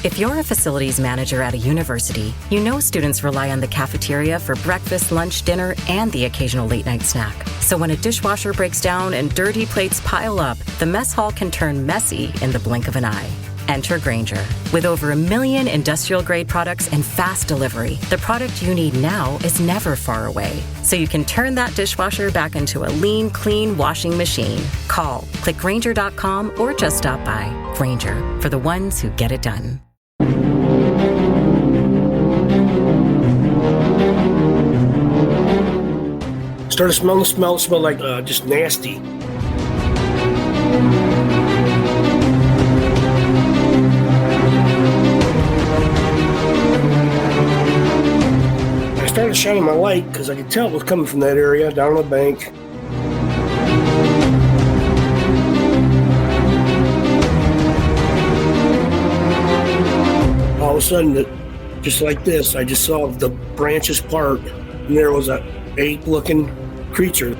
If you're a facilities manager at a university, you know students rely on the cafeteria for breakfast, lunch, dinner, and the occasional late-night snack. So when a dishwasher breaks down and dirty plates pile up, the mess hall can turn messy in the blink of an eye. Enter Grainger. With over 1 million industrial-grade products and fast delivery, the product you need now is never far away. So you can turn that dishwasher back into a lean, clean washing machine. Call, click Grainger.com, or just stop by. Grainger, for the ones who get it done. Started smelling, smelled like just nasty. I started shining my light because I could tell it was coming from that area down on the bank. All of a sudden, just like this, I just saw the branches part, and there was a ape-looking creature.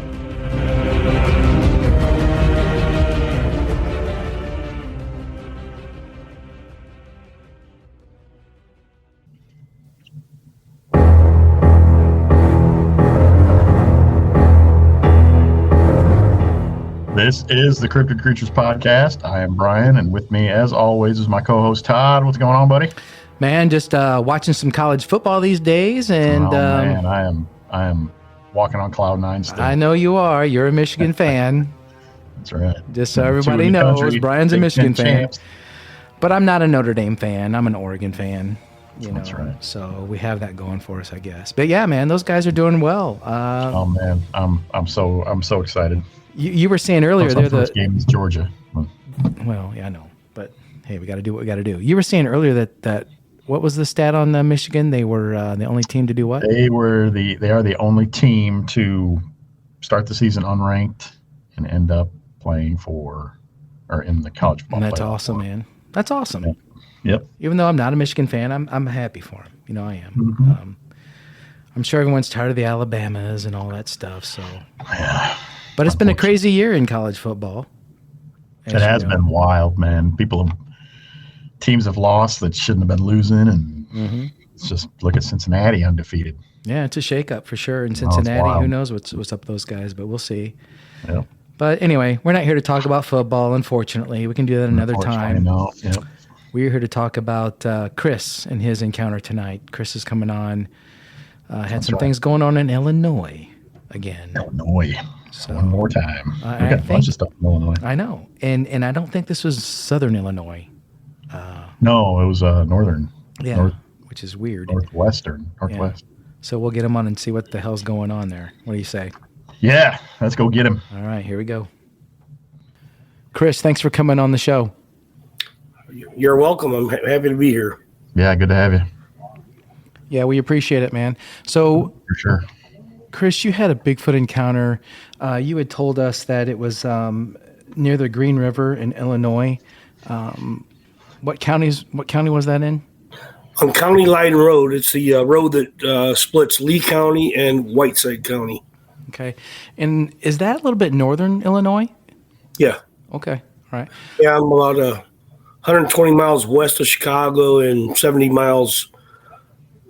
This is the Cryptid Creatures Podcast. I am Brian, and with me, as always, is my co-host Todd. What's going on, buddy? Man, just watching some college football these days, and man, I am walking on cloud nine still. I know you are. You're a Michigan fan. That's right. Just so everybody knows, Brian's a Michigan fan. But I'm not a Notre Dame fan. I'm an Oregon fan. That's right. So we have that going for us, I guess. But yeah, man, those guys are doing well. Oh man, I'm so excited. You were saying earlier the first game is Georgia. Well, yeah, I know, but hey, we got to do what we got to do. You were saying earlier that what was the stat on Michigan? They were the only team to do what? They are the only team to start the season unranked and end up playing in the college football. And that's awesome, man. That's awesome. Yep. Even though I'm not a Michigan fan, I'm happy for him. You know, I am. Mm-hmm. I'm sure everyone's tired of the Alabamas and all that stuff. So, yeah. But it's been a crazy year in college football. It has been wild, man. Teams have lost that shouldn't have been losing, and it's just look at Cincinnati undefeated. Yeah, it's a shakeup for sure in Cincinnati. Who knows what's up with those guys, but we'll see. Yeah. But anyway, we're not here to talk about football, unfortunately. We can do that another time. No. Yep. We're here to talk about Chris and his encounter tonight. Chris is coming on. Had some things going on in Illinois again. Illinois. So, one more time. We got a bunch of stuff in Illinois. I know. And I don't think this was southern Illinois. No, it was northern. Yeah, which is weird. Northwest. Yeah. So we'll get him on and see what the hell's going on there. What do you say? Yeah, let's go get him. All right, here we go. Chris, thanks for coming on the show. You're welcome. I'm happy to be here. Yeah, good to have you. Yeah, we appreciate it, man. So, for sure. Chris, you had a Bigfoot encounter. You had told us that it was near the Green River in Illinois. What county was that in? On County Line Road. It's the road that splits Lee County and Whiteside County. Okay. And is that a little bit northern Illinois? Yeah. Okay. All right. Yeah, I'm about 120 miles west of Chicago and 70 miles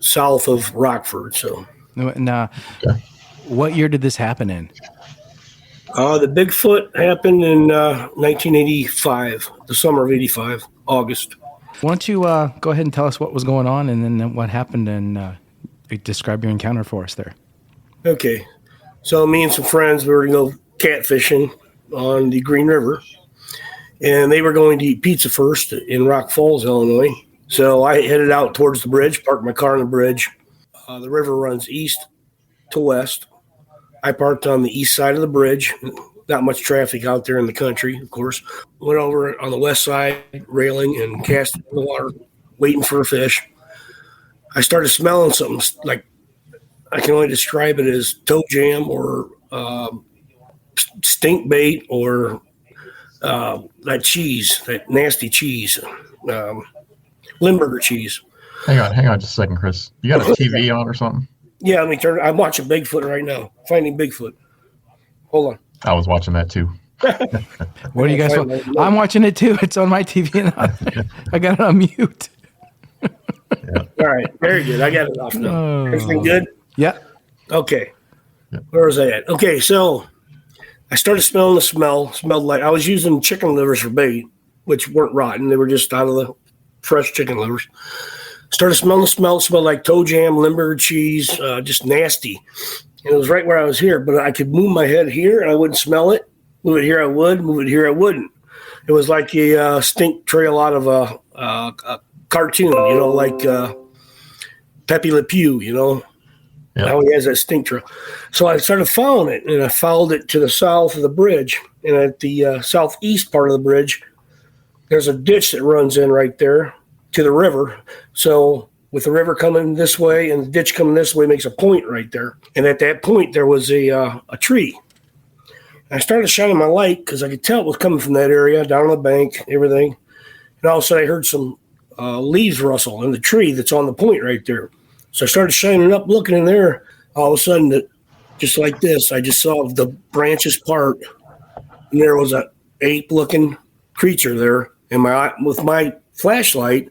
south of Rockford. So. Now, what year did this happen in? The Bigfoot happened in 1985, the summer of 85, August. Why don't you go ahead and tell us what was going on and then what happened and describe your encounter for us there. Okay. So me and some friends, we were going to go catfishing on the Green River, and they were going to eat pizza first in Rock Falls, Illinois. So I headed out towards the bridge, parked my car on the bridge. The river runs east to west. I parked on the east side of the bridge. Not much traffic out there in the country, of course. Went over on the west side railing and cast in the water, waiting for a fish. I started smelling something like, I can only describe it as toe jam or stink bait or that cheese, that nasty cheese, Limburger cheese. Hang on just a second, Chris. You got a TV on or something? Yeah, let me turn. I'm watching Bigfoot right now. Finding Bigfoot. Hold on. I was watching that too. What do you guys want? I'm watching it too. It's on my TV and I got it on mute. All right, very good. I got it off now. Everything good? Yeah. Okay. Where was I at? Okay, so I started smelling the smell. Smelled like I was using chicken livers for bait, which weren't rotten. They were just out of the fresh chicken livers. Started smelling the smell. It smelled like toe jam, Limburger cheese, just nasty. And it was right where I was here, but I could move my head here and I wouldn't smell it. Move it here, I would. Move it here, I wouldn't. It was like a stink trail out of a cartoon, like Pepe Le Pew, Yep. Now he has that stink trail. So I started following it, and I followed it to the south of the bridge. And at the southeast part of the bridge, there's a ditch that runs in right there to the river. So with the river coming this way and the ditch coming this way, makes a point right there. And at that point, there was a tree. And I started shining my light because I could tell it was coming from that area, down on the bank, everything. And all of a sudden, I heard some leaves rustle in the tree that's on the point right there. So I started shining up, looking in there. All of a sudden, just like this, I just saw the branches part, and there was a ape-looking creature there. And with my flashlight,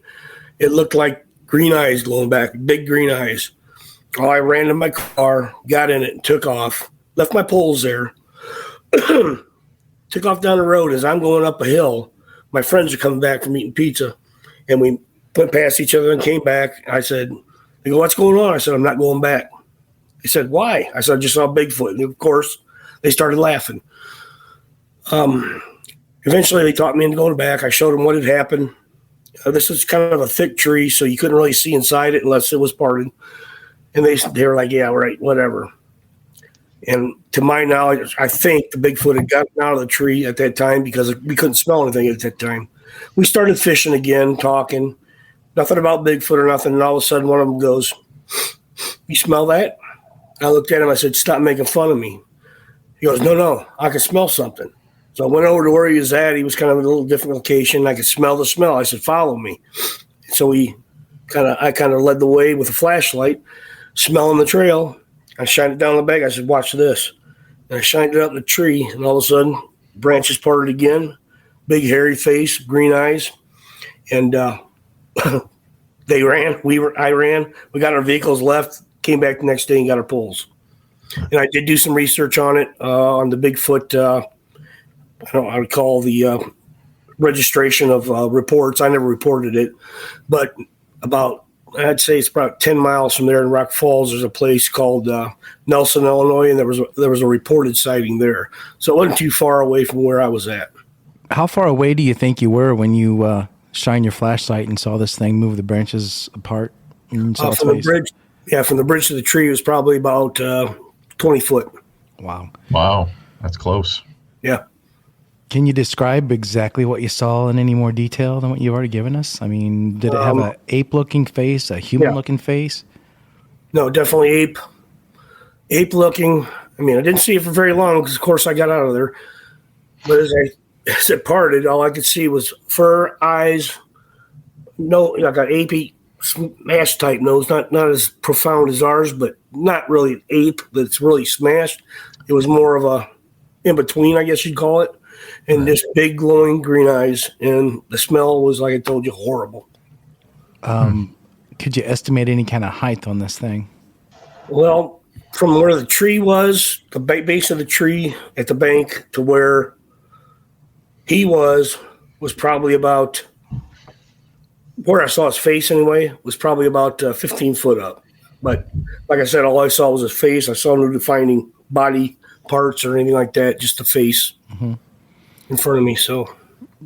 it looked like green eyes glowing back, big green eyes. Oh, I ran to my car, got in it, and took off. Left my poles there. Took off down the road. As I'm going up a hill, my friends are coming back from eating pizza, and we went past each other and came back. I said, they go, what's going on? I said, I'm not going back. They said, why? I said, I just saw Bigfoot. And of course, they started laughing. Eventually, they talked me into going back. I showed them what had happened. This was kind of a thick tree, so you couldn't really see inside it unless it was parted. And they were like, yeah, right, whatever. And to my knowledge, I think the Bigfoot had gotten out of the tree at that time because we couldn't smell anything at that time. We started fishing again, talking. Nothing about Bigfoot or nothing. And all of a sudden, one of them goes, you smell that? I looked at him. I said, stop making fun of me. He goes, no, I can smell something. So I went over to where he was at. He was kind of in a little different location. I could smell the smell. I said, follow me. So I kind of led the way with a flashlight, smelling the trail. I shined it down the bag. I said, watch this. And I shined it up the tree. And all of a sudden, branches parted again, big hairy face, green eyes. And they ran. I ran. We got our vehicles, left, came back the next day and got our poles. And I did do some research on it, on the Bigfoot. I recall the registration of reports. I never reported it. But I'd say it's about 10 miles from there in Rock Falls. There's a place called Nelson, Illinois, and there was a reported sighting there. So it wasn't too far away from where I was at. How far away do you think you were when you shined your flashlight and saw this thing move the branches apart? And saw from the bridge. Yeah, from the bridge to the tree, it was probably about 20 foot. Wow, that's close. Yeah. Can you describe exactly what you saw in any more detail than what you've already given us? I mean, did it have an ape-looking face, a human-looking face? No, definitely ape. Ape-looking. I mean, I didn't see it for very long because, of course, I got out of there. But as it parted, all I could see was fur, eyes, like an ape smash type nose, not as profound as ours, but not really an ape that's really smashed. It was more of a in between, I guess you'd call it, and just big glowing green eyes, and the smell was, like I told you, horrible. Could you estimate any kind of height on this thing? Well, from where the tree was, the base of the tree at the bank to where he was probably about, where I saw his face anyway, was probably about 15 foot up. But like I said, all I saw was his face. I saw no defining body parts or anything like that, just the face in front of me. So,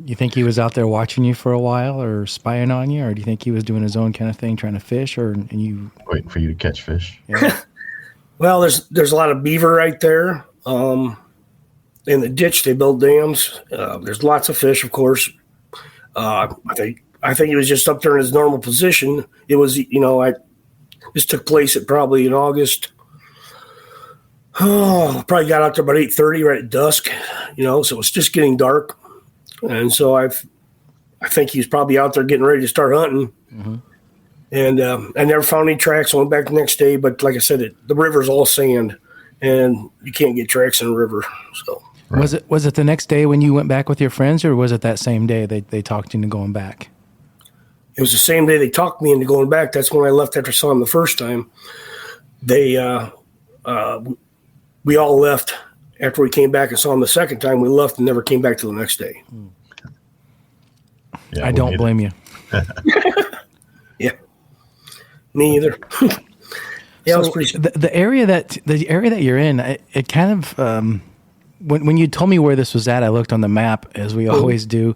you think he was out there watching you for a while or spying on you, or do you think he was doing his own kind of thing, trying to fish, and you waiting for you to catch fish? Yeah. Well, there's a lot of beaver right there. In the ditch, they build dams. There's lots of fish, of course. I think he was just up there in his normal position. It was, this took place at probably in August. Probably got out there about 8:30, right at dusk. So it was just getting dark, and so I think he was probably out there getting ready to start hunting. Mm-hmm. And I never found any tracks. I went back the next day, but like I said, the river's all sand, and you can't get tracks in the river. So was it the next day when you went back with your friends, or was it that same day they talked you into going back? It was the same day they talked me into going back. That's when I left after I saw him the first time. We all left after we came back and saw him the second time. We left and never came back till the next day. Yeah, I don't blame you. Yeah, me either. Yeah, so it was pretty. the area that you're in, it kind of when you told me where this was at, I looked on the map as we always do.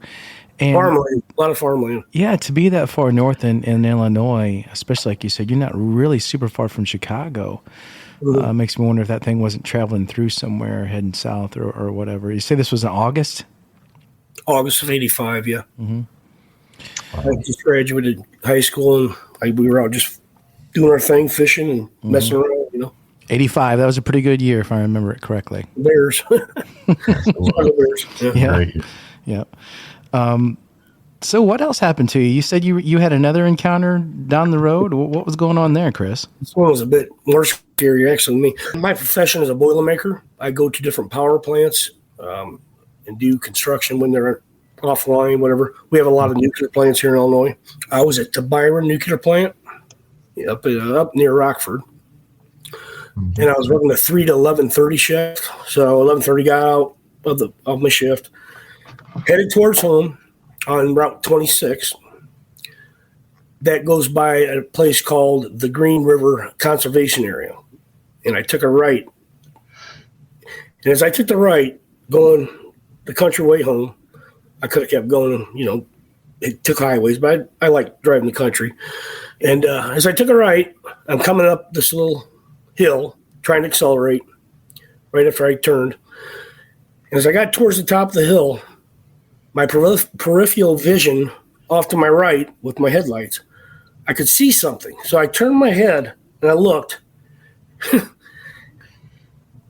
And Farmland, a lot of farmland. Yeah, to be that far north in Illinois, especially like you said, you're not really super far from Chicago. Makes me wonder if that thing wasn't traveling through somewhere, heading south or whatever. You say this was in August? August of '85, yeah. Mm-hmm. I just graduated high school, and we were out just doing our thing, fishing and messing around, 85. That was a pretty good year, if I remember it correctly. Bears. Bears. Yeah. Yeah. So what else happened to you? You said you had another encounter down the road. What was going on there, Chris? This one was a bit more scary, actually, than me. My profession is a boilermaker. I go to different power plants and do construction when they're offline, whatever. We have a lot of nuclear plants here in Illinois. I was at the Byron nuclear plant up near Rockford. And I was working the 3 to 11:30 shift. So 11:30 got out of my shift, headed towards home on Route 26. That goes by a place called the Green River Conservation Area. And I took a right. And as I took the right, going the country way home, I could have kept going, it took highways, but I like driving the country. And as I took a right, I'm coming up this little hill, trying to accelerate right after I turned. And as I got towards the top of the hill, my peripheral vision off to my right with my headlights, I could see something. So I turned my head and I looked.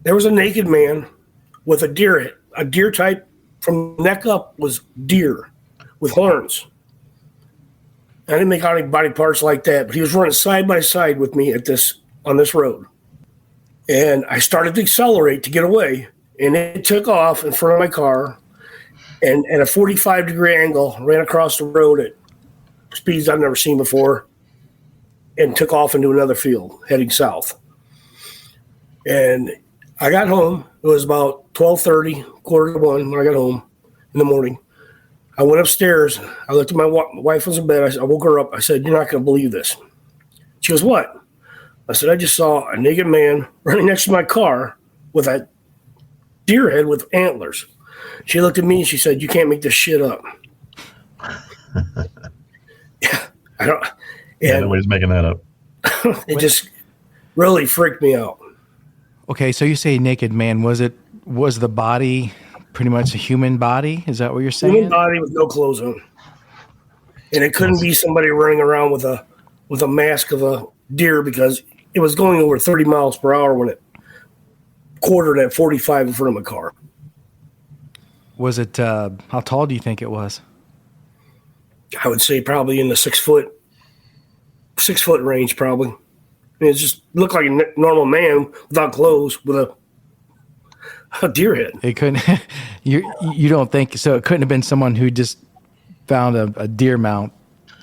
There was a naked man with a deer type from neck up was deer with horns. I didn't make out any body parts like that, but he was running side by side with me on this road. And I started to accelerate to get away, and it took off in front of my car and at a 45-degree angle, ran across the road at speeds I've never seen before and took off into another field heading south. And I got home. It was about 12:30, 12:45 when I got home in the morning. I went upstairs. I looked at my wife was in bed. I woke her up. I said, "You're not going to believe this." She goes, "What?" I said, "I just saw a naked man running next to my car with a deer head with antlers." She looked at me and she said, "You can't make this shit up." Yeah, I don't. Yeah, nobody's making that up. It just really freaked me out. Okay, so you say naked man. Was the body pretty much a human body? Is that what you're saying? Human body with no clothes on, and it couldn't be somebody running around with a mask of a deer because it was going over 30 miles per hour when it quartered at 45 in front of my car. Was it? How tall do you think it was? I would say probably in the 6 foot range, probably. I mean, it just looked like a normal man without clothes with a deer head. It couldn't. You don't think so? It couldn't have been someone who just found a deer mount,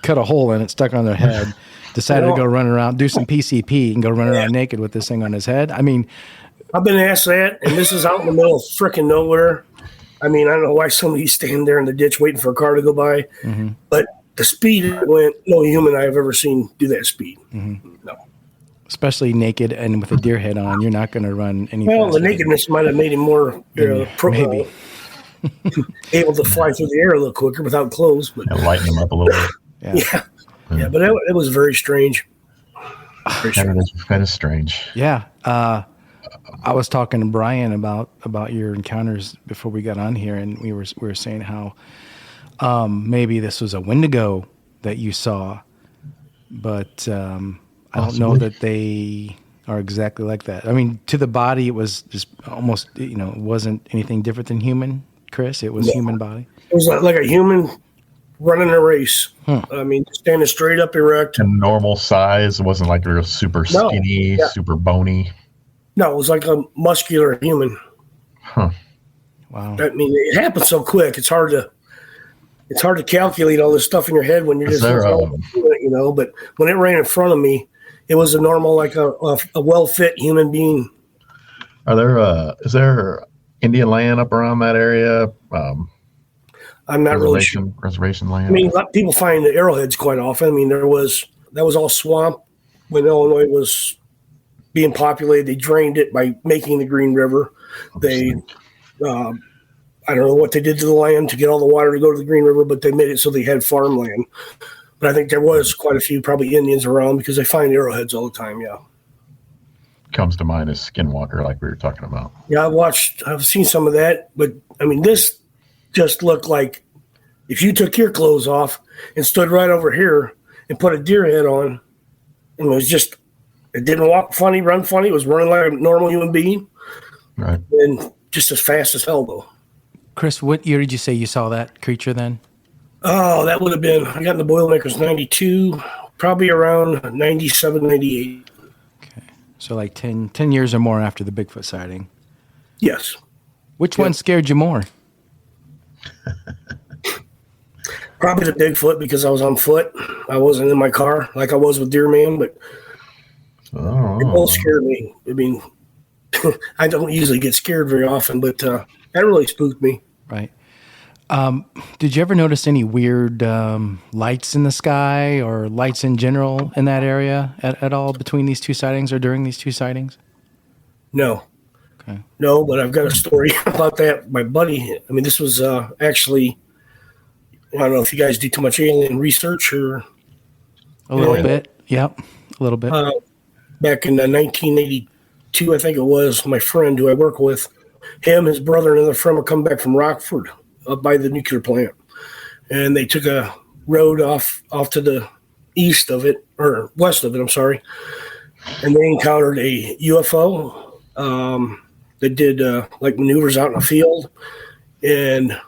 cut a hole in it, stuck on their head, decided to go run around, do some PCP, and go run around naked with this thing on his head. I mean, I've been asked that, and this is out in the middle of freaking nowhere. I mean, I don't know why somebody's standing there in the ditch waiting for a car to go by, but the speed it went, no human I've ever seen do that speed. No. Especially naked and with a deer head on, you're not going to run any Well, faster. the nakedness might have made him more maybe able to fly through the air a little quicker without clothes. But Lighten them up a little bit. Yeah, but it was very strange. Very strange. That is strange. Yeah. I was talking to Brian about your encounters before we got on here, and we were saying how maybe this was a Wendigo that you saw, but I don't know that they are exactly like that. I mean, to the body, it was just almost, it wasn't anything different than human, Chris. It was human body. It was like a human running a race. I mean, standing straight up erect. And normal size. It wasn't like real super skinny, super bony. No, it was like a muscular human. Huh. Wow. I mean, it happened so quick. It's hard to it's hard to calculate all this stuff in your head when you're Is just there, looking at it, you know. But when it ran in front of me, it was a normal, like a well-fit human being. Is there Indian land up around that area? I'm not really sure. Reservation land. I mean, a lot of people find the arrowheads quite often. I mean, that was all swamp when Illinois was being populated. They drained it by making the Green River. They, I don't know what they did to the land to get all the water to go to the Green River, but they made it so they had farmland. But I think there was quite a few probably Indians around because they find arrowheads all the time. Yeah. Comes to mind is Skinwalker, like we were talking about. Yeah, I've seen some of that, but I mean, this just looked like if you took your clothes off and stood right over here and put a deer head on, and it didn't walk funny, run funny. It was running like a normal human being. Right. And just as fast as hell, though. Chris, what year did you say you saw that creature then? Oh, that would have been, I got in the Boilermakers 92, probably around 97, 98. Okay. So like 10 years or more after the Bigfoot sighting. Yes. Which one scared you more? Probably the Bigfoot because I was on foot. I wasn't in my car like I was with Deer Man, but they both scared me. I mean, I don't usually get scared very often, but that really spooked me. Right. Did you ever notice any weird lights in the sky or lights in general in that area at all between these two sightings or during these two sightings? No. Okay. No, but I've got a story about that. My buddy, I mean, this was actually, I don't know if you guys do too much alien research or... A little bit. Yep. A little bit. Back in 1982, I think it was, my friend who I work with, him, his brother, and another friend were coming back from Rockford up by the nuclear plant. And they took a road off to the east of it, or west of it, I'm sorry. And they encountered a UFO that did like maneuvers out in the field. And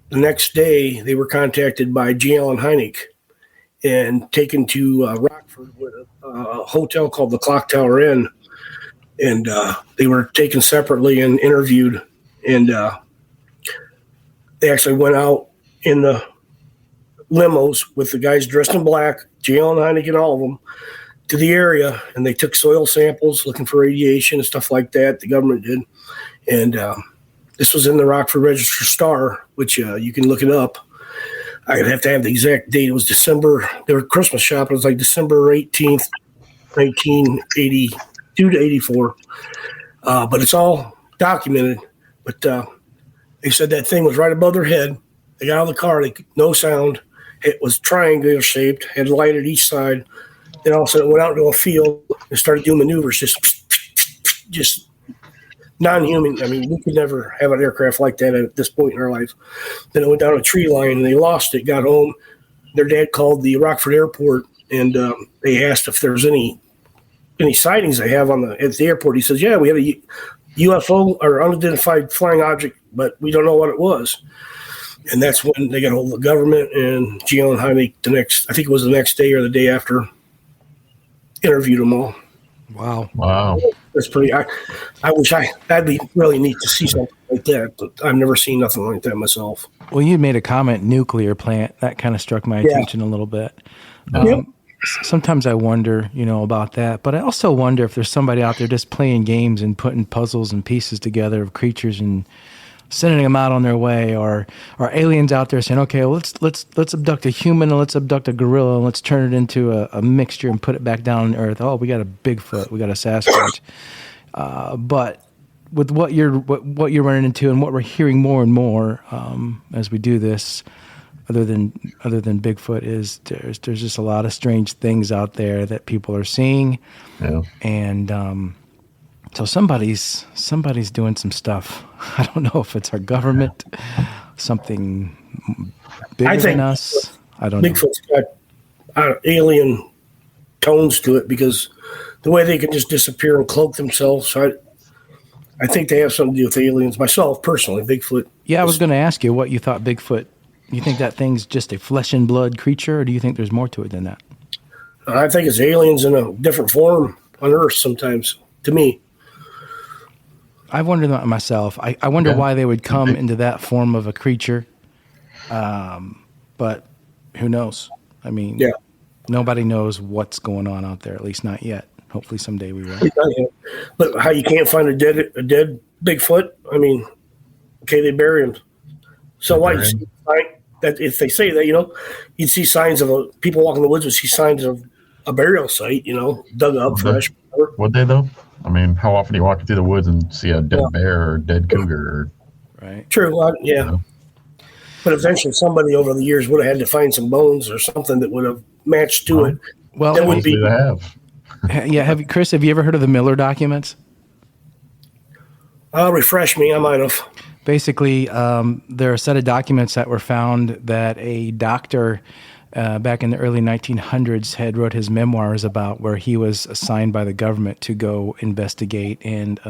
the next day, they were contacted by G. Allen Hynek and taken to Rockford with a hotel called the Clock Tower Inn. And they were taken separately and interviewed. And they actually went out in the limos with the guys dressed in black, G. Allen Hynek and all of them, to the area. And they took soil samples looking for radiation and stuff like that. The government did. And this was in the Rockford Register Star, which you can look it up. I'd have to have the exact date. It was December. They were Christmas shopping. It was like December 18th, 1982 to 84. But it's all documented. But they said that thing was right above their head. They got out of the car. No sound. It was triangular shaped, had light at each side. Then all of a sudden it went out into a field and started doing maneuvers, just non-human. I mean, we could never have an aircraft like that at this point in our life. Then it went down a tree line and they lost it, got home. Their dad called the Rockford airport and they asked if there was any sightings they have at the airport. He says, yeah, we had a UFO or unidentified flying object, but we don't know what it was. And that's when they got hold of the government and G. Allen Hynek I think it was the next day or the day after, interviewed them all. Wow. That's pretty. I wish that'd be really neat to see something like that, but I've never seen nothing like that myself. Well, you made a comment, nuclear plant. That kind of struck my attention a little bit. Sometimes I wonder, about that, but I also wonder if there's somebody out there just playing games and putting puzzles and pieces together of creatures and sending them out on their way, or aliens out there saying, okay, well, let's abduct a human and let's abduct a gorilla and let's turn it into a mixture and put it back down on Earth. Oh, we got a Bigfoot, we got a Sasquatch. But with what you're running into and what we're hearing more and more as we do this, other than Bigfoot, is there's just a lot of strange things out there that people are seeing, and so somebody's doing some stuff. I don't know if it's our government, something bigger than us. I don't know. Bigfoot's got alien tones to it because the way they can just disappear and cloak themselves. So I think they have something to do with aliens. Myself, personally, Bigfoot. Yeah, I was going to ask you what you thought Bigfoot. You think that thing's just a flesh and blood creature, or do you think there's more to it than that? I think it's aliens in a different form on Earth sometimes, to me. I've wondered that myself. I wonder why they would come into that form of a creature. but who knows? I mean, Yeah. nobody knows what's going on out there, at least not yet. Hopefully someday we will. But how you can't find a dead Bigfoot? I mean, okay, they bury him. So why? That if they say that, you'd see signs of people walking the woods would see signs of a burial site, dug up fresh. Would they though? I mean, how often do you walk through the woods and see a dead bear or dead cougar? Right. True. Yeah. But eventually, somebody over the years would have had to find some bones or something that would have matched to it. Well, that would be. They have. Yeah. Chris, have you ever heard of the Miller documents? Refresh me. I might have. Basically, there are a set of documents that were found that a doctor back in the early 1900s had wrote his memoirs about, where he was assigned by the government to go investigate and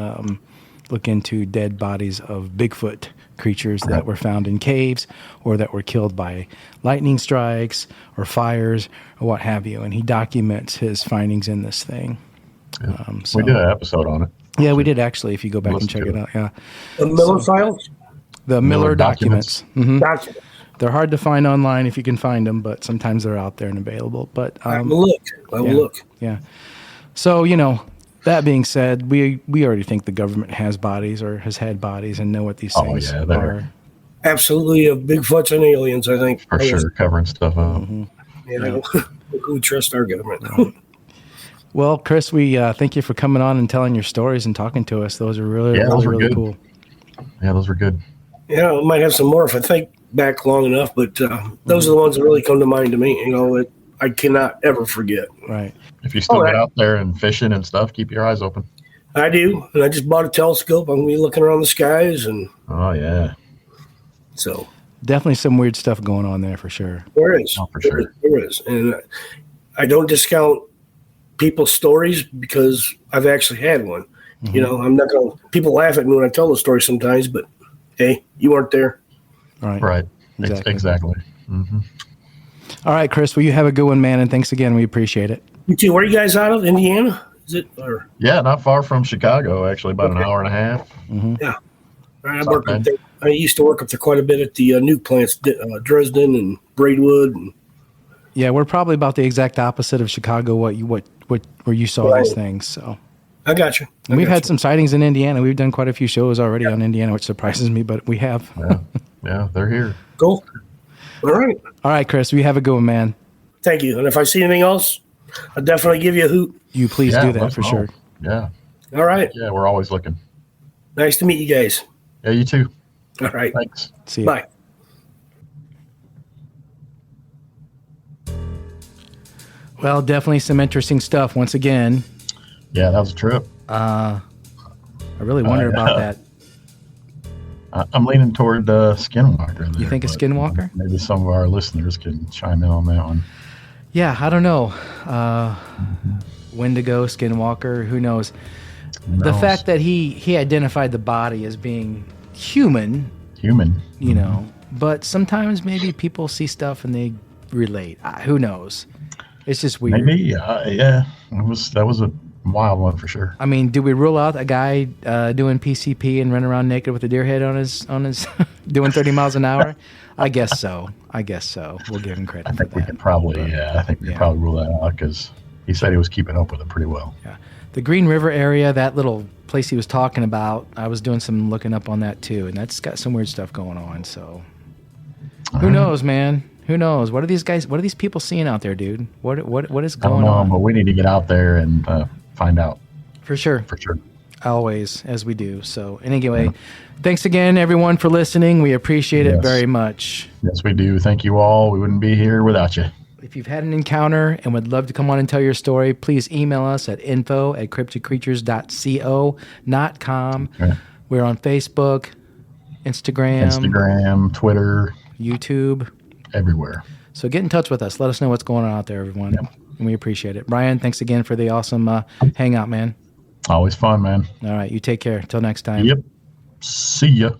look into dead bodies of Bigfoot creatures that were found in caves or that were killed by lightning strikes or fires or what have you. And he documents his findings in this thing. Yeah. We did an episode on it. Yeah, we did actually, if you go back and check it out. Yeah. The Miller files? The Miller documents. Mm-hmm. Documents. They're hard to find online if you can find them, but sometimes they're out there and available. But I will look. Yeah. So, that being said, we already think the government has bodies or has had bodies and know what these things are. Absolutely, Bigfoots and aliens, I think. For sure, covering stuff up. Mm-hmm. Yeah. We trust our government. Right. Well, Chris, we thank you for coming on and telling your stories and talking to us. Those are really cool. Yeah, those were good. Yeah, I might have some more if I think back long enough, but those are the ones that really come to mind to me, that I cannot ever forget. Right. If you still get out there and fishing and stuff, keep your eyes open. I do, and I just bought a telescope. I'm going to be looking around the skies. Oh, yeah. So definitely some weird stuff going on there for sure. There is. Oh, for sure. There is. And I don't discount people's stories because I've actually had one. Mm-hmm. I'm not going to – people laugh at me when I tell the story sometimes, but, hey, you weren't there. Right. Exactly. Mm-hmm. All right, Chris. Well, you have a good one, man, and thanks again. We appreciate it. You too. Where are you guys out of? Indiana? Is it? Or? Yeah, not far from Chicago, actually, about an hour and a half. Mm-hmm. Yeah. I used to work up there quite a bit at the nuke plants, Dresden and Braidwood. Yeah, we're probably about the exact opposite of Chicago. Where you saw these things. So I got you. We've had some sightings in Indiana. We've done quite a few shows already on Indiana, which surprises me, but we have. Yeah, they're here. Cool. All right, Chris. You have a good one, man. Thank you. And if I see anything else, I'll definitely give you a hoot. You please do that for sure. Yeah. All right. Yeah, we're always looking. Nice to meet you guys. Yeah, you too. All right. Thanks. See you. Bye. Well, definitely some interesting stuff once again. Yeah, that was a trip. I really wonder about that. I'm leaning toward Skinwalker there. You think a Skinwalker? Maybe some of our listeners can chime in on that one. Yeah, I don't know. Wendigo, Skinwalker, who knows? The fact that he identified the body as being human, but sometimes maybe people see stuff and they relate. Who knows? It's just weird. Maybe, yeah. That was a wild one for sure. I mean, do we rule out a guy doing PCP and running around naked with a deer head on his doing 30 miles an hour? I guess so. We'll give him credit for that. I think we could probably rule that out because he said he was keeping up with it pretty well. Yeah. The Green River area, that little place he was talking about, I was doing some looking up on that too, and that's got some weird stuff going on. So who knows, man? Who knows? What are these people seeing out there, dude? What is going on? But we need to get out there and find out. For sure. Always, as we do. So anyway, thanks again, everyone, for listening. We appreciate it very much. Yes, we do. Thank you all. We wouldn't be here without you. If you've had an encounter and would love to come on and tell your story, please email us at info@cryptidcreatures.co.com. Okay. We're on Facebook, Instagram, Twitter, YouTube. Everywhere. So get in touch with us. Let us know what's going on out there, everyone. Yep. And we appreciate it. Brian, thanks again for the awesome hangout, man. Always fun, man. All right. You take care. Till next time. Yep. See ya.